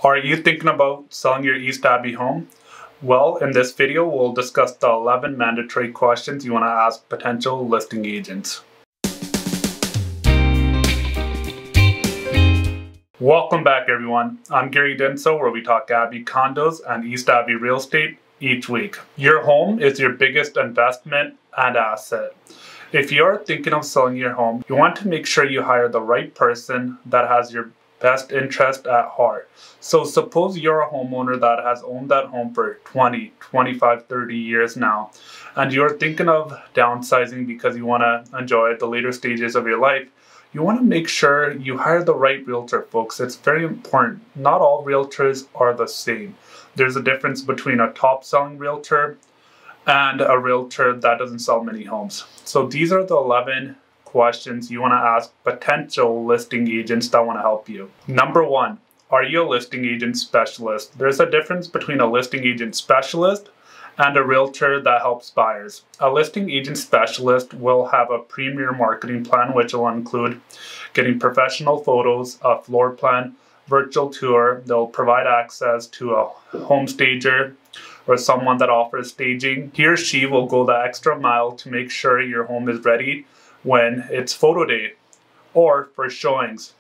Are you thinking about selling your East Abbey home? Well, in this video, we'll discuss the 11 mandatory questions you want to ask potential listing agents. Welcome back, everyone. I'm Gary Dinso, where we talk Abbey condos and East Abbey real estate each week. Your home is your biggest investment and asset. If you're thinking of selling your home, you want to make sure you hire the right person that has your best interest at heart. So suppose you're a homeowner that has owned that home for 20, 25, 30 years now, and you're thinking of downsizing because you want to enjoy the later stages of your life. You want to make sure you hire the right realtor, folks. It's very important. Not all realtors are the same. There's a difference between a top selling realtor and a realtor that doesn't sell many homes. So these are the 11 questions you want to ask potential listing agents that want to help you. Number one, are you a listing agent specialist? There's a difference between a listing agent specialist and a realtor that helps buyers. A listing agent specialist will have a premier marketing plan, which will include getting professional photos, a floor plan, virtual tour. They'll provide access to a home stager or someone that offers staging. He or she will go the extra mile to make sure your home is ready when it's photo day or for showings.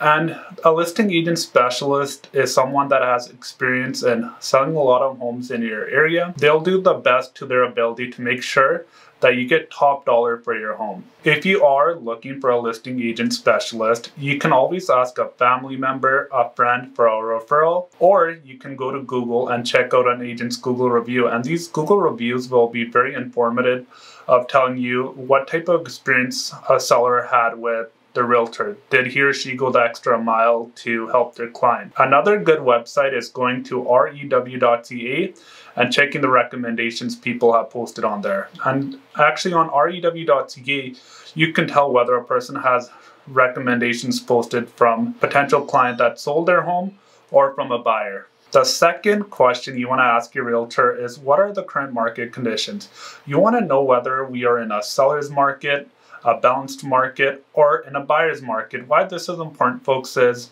And a listing agent specialist is someone that has experience in selling a lot of homes in your area. They'll do the best to their ability to make sure that you get top dollar for your home. If you are looking for a listing agent specialist, you can always ask a family member, a friend for a referral, or you can go to Google and check out an agent's Google review. And these Google reviews will be very informative of telling you what type of experience a seller had with the realtor. Did he or she go the extra mile to help their client? Another good website is going to rew.ca and checking the recommendations people have posted on there. And actually on rew.ca, you can tell whether a person has recommendations posted from a potential client that sold their home or from a buyer. The second question you want to ask your realtor is, what are the current market conditions? You want to know whether we are in a seller's market, a balanced market, or in a buyer's market. Why this is important, folks, is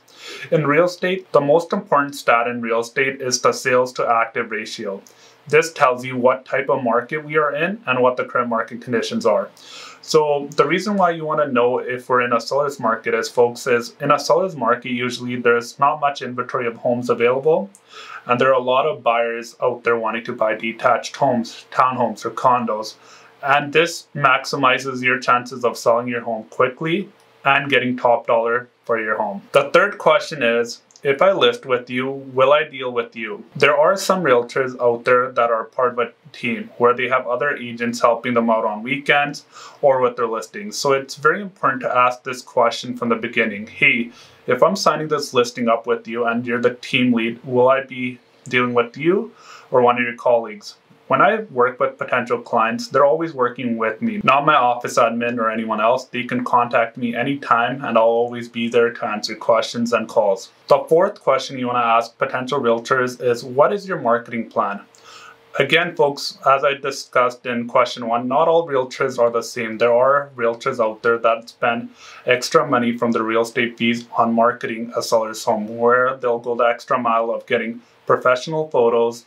in real estate, the most important stat in real estate is the sales to active ratio. This tells you what type of market we are in and what the current market conditions are. So the reason why you want to know if we're in a seller's market is, folks, is in a seller's market, usually there's not much inventory of homes available, and there are a lot of buyers out there wanting to buy detached homes, townhomes, or condos. And this maximizes your chances of selling your home quickly and getting top dollar for your home. The third question is, if I list with you, will I deal with you? There are some realtors out there that are part of a team where they have other agents helping them out on weekends or with their listings. So it's very important to ask this question from the beginning. Hey, if I'm signing this listing up with you and you're the team lead, will I be dealing with you or one of your colleagues? When I work with potential clients, they're always working with me, not my office admin or anyone else. They can contact me anytime and I'll always be there to answer questions and calls. The fourth question you want to ask potential realtors is, what is your marketing plan? Again, folks, as I discussed in question one, not all realtors are the same. There are realtors out there that spend extra money from the real estate fees on marketing a seller's home, where they'll go the extra mile of getting professional photos,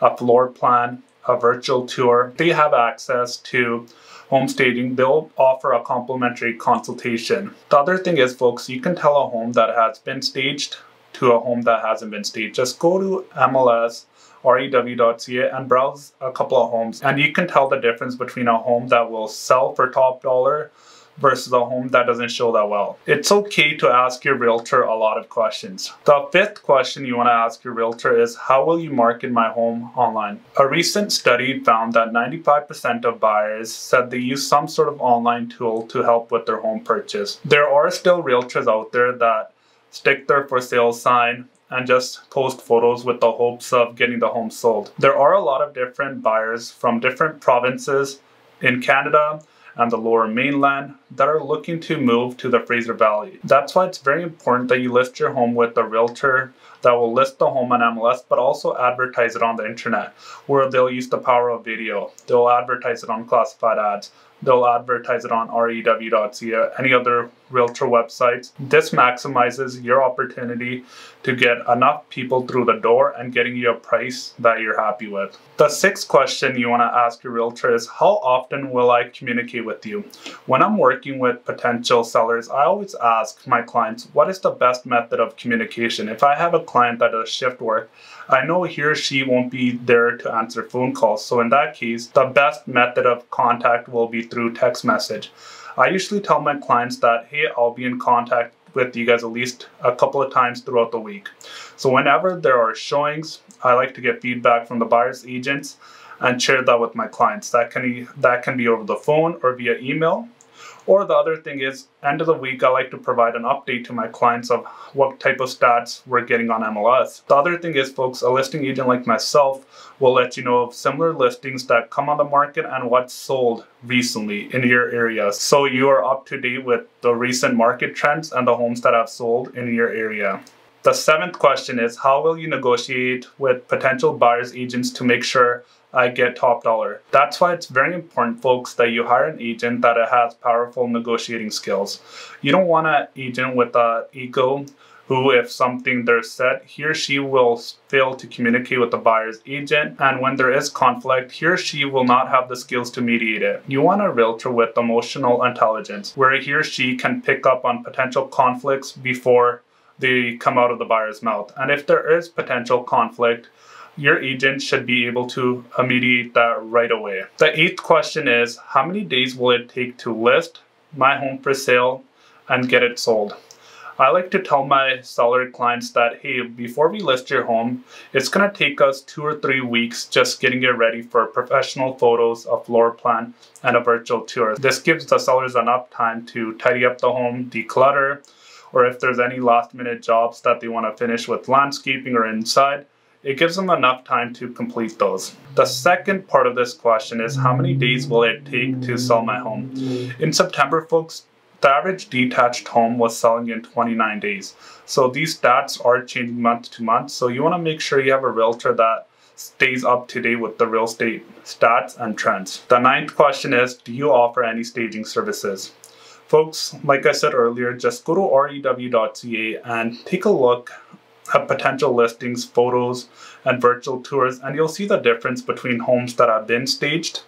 a floor plan, a virtual tour. They have access to home staging. They'll offer a complimentary consultation. The other thing is, folks, you can tell a home that has been staged to a home that hasn't been staged. Just go to MLS, rew.ca and browse a couple of homes, and you can tell the difference between a home that will sell for top dollar versus a home that doesn't show that well. It's okay to ask your realtor a lot of questions. The fifth question you want to ask your realtor is, how will you market my home online? A recent study found that 95% of buyers said they use some sort of online tool to help with their home purchase. There are still realtors out there that stick their for sale sign and just post photos with the hopes of getting the home sold. There are a lot of different buyers from different provinces in Canada and the lower mainland that are looking to move to the Fraser Valley. That's why it's very important that you list your home with a realtor that will list the home on MLS, but also advertise it on the internet, where they'll use the power of video. They'll advertise it on classified ads. they'll advertise it on rew.ca, any other realtor websites. This maximizes your opportunity to get enough people through the door and getting you a price that you're happy with. The sixth question you want to ask your realtor is, how often will I communicate with you? When I'm working with potential sellers, I always ask my clients, what is the best method of communication? If I have a client that does shift work, I know he or she won't be there to answer phone calls. So in that case, the best method of contact will be through text message. I usually tell my clients that, hey, I'll be in contact with you guys at least a couple of times throughout the week. So whenever there are showings, I like to get feedback from the buyer's agents and share that with my clients. That can be over the phone or via email. Or the other thing is, end of the week, I like to provide an update to my clients of what type of stats we're getting on MLS. The other thing is, folks, a listing agent like myself will let you know of similar listings that come on the market and what's sold recently in your area. So you are up to date with the recent market trends and the homes that have sold in your area. The seventh question is, how will you negotiate with potential buyers agents to make sure I get top dollar? That's why it's very important, folks, that you hire an agent that has powerful negotiating skills. You don't want an agent with an ego who, if something they're said, he or she will fail to communicate with the buyer's agent. And when there is conflict, he or she will not have the skills to mediate it. You want a realtor with emotional intelligence, where he or she can pick up on potential conflicts before they come out of the buyer's mouth. And if there is potential conflict, your agent should be able to mediate that right away. The eighth question is, how many days will it take to list my home for sale and get it sold? I like to tell my seller clients that, hey, before we list your home, it's going to take us 2 or 3 weeks just getting it ready for professional photos, a floor plan, and a virtual tour. This gives the sellers enough time to tidy up the home, declutter, or if there's any last minute jobs that they want to finish with landscaping or inside, it gives them enough time to complete those. The second part of this question is, how many days will it take to sell my home? In September, folks, the average detached home was selling in 29 days. So these stats are changing month to month. So you want to make sure you have a realtor that stays up to date with the real estate stats and trends. The ninth question is, do you offer any staging services? Folks, like I said earlier, just go to rew.ca and take a look at potential listings, photos, and virtual tours, and you'll see the difference between homes that have been staged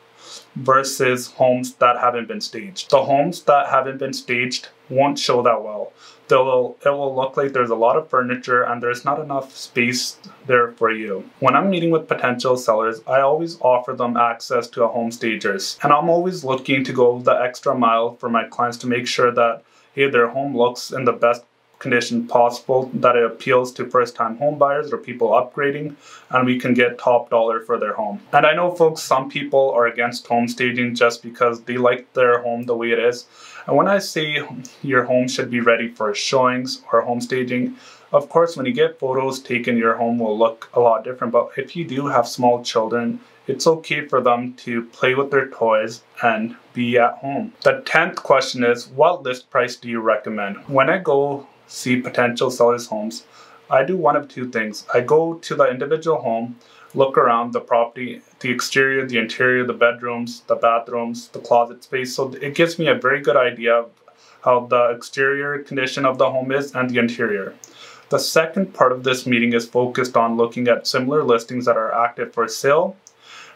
versus homes that haven't been staged. The homes that haven't been staged won't show that well. It will look like there's a lot of furniture and there's not enough space there for you. When I'm meeting with potential sellers, I always offer them access to a home stagers. And I'm always looking to go the extra mile for my clients to make sure that, hey, their home looks in the best condition possible, that it appeals to first-time home buyers or people upgrading, and we can get top dollar for their home. And I know, folks, some people are against home staging just because they like their home the way it is. And when I say your home should be ready for showings or home staging, of course, when you get photos taken, your home will look a lot different. But if you do have small children, it's okay for them to play with their toys and be at home. The 10th question is, what list price do you recommend? When I go see potential sellers' homes, I do one of two things. I go to the individual home, look around the property, the exterior, the interior, the bedrooms, the bathrooms, the closet space. So it gives me a very good idea of how the exterior condition of the home is and the interior. The second part of this meeting is focused on looking at similar listings that are active for sale,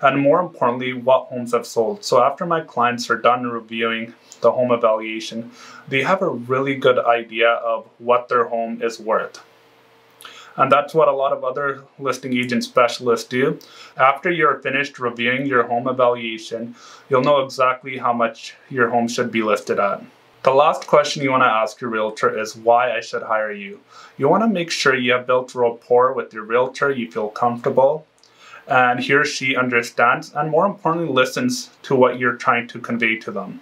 and more importantly, what homes have sold. So after my clients are done reviewing the home evaluation, they have a really good idea of what their home is worth. And that's what a lot of other listing agent specialists do. After you're finished reviewing your home evaluation, you'll know exactly how much your home should be listed at. The last question you want to ask your realtor is why I should hire you. You want to make sure you have built rapport with your realtor, you feel comfortable, and he or she understands and more importantly listens to what you're trying to convey to them.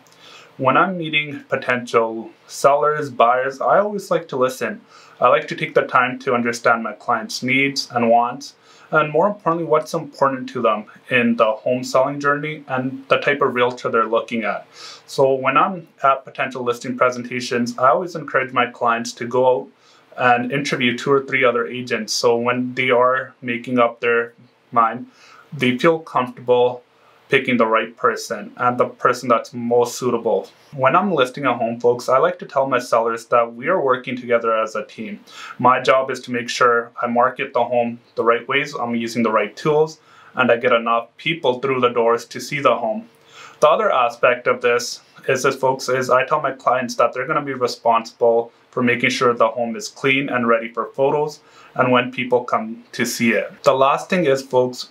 When I'm meeting potential sellers, buyers, I always like to listen. I like to take the time to understand my client's needs and wants, and more importantly, what's important to them in the home selling journey and the type of realtor they're looking at. So when I'm at potential listing presentations, I always encourage my clients to go out and interview 2 or 3 other agents. So when they are making up their mind, they feel comfortable picking the right person and the person that's most suitable. When I'm listing a home, folks, I like to tell my sellers that we are working together as a team. My job is to make sure I market the home the right ways, I'm using the right tools, and I get enough people through the doors to see the home. The other aspect of this is I tell my clients that they're going to be responsible for making sure the home is clean and ready for photos and when people come to see it. The last thing is, folks,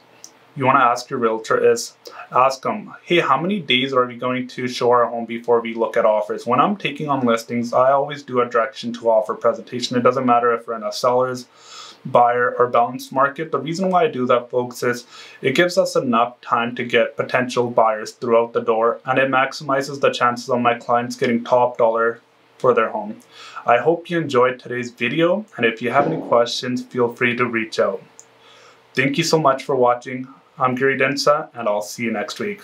you want to ask your realtor is, ask them, hey, how many days are we going to show our home before we look at offers? When I'm taking on listings, I always do a direction to offer presentation. It doesn't matter if we're in a seller's, buyer, or balanced market. The reason why I do that, folks, is it gives us enough time to get potential buyers throughout the door, and it maximizes the chances of my clients getting top dollar for their home. I hope you enjoyed today's video, and if you have any questions, feel free to reach out. Thank you so much for watching. I'm DHINDSA, and I'll see you next week.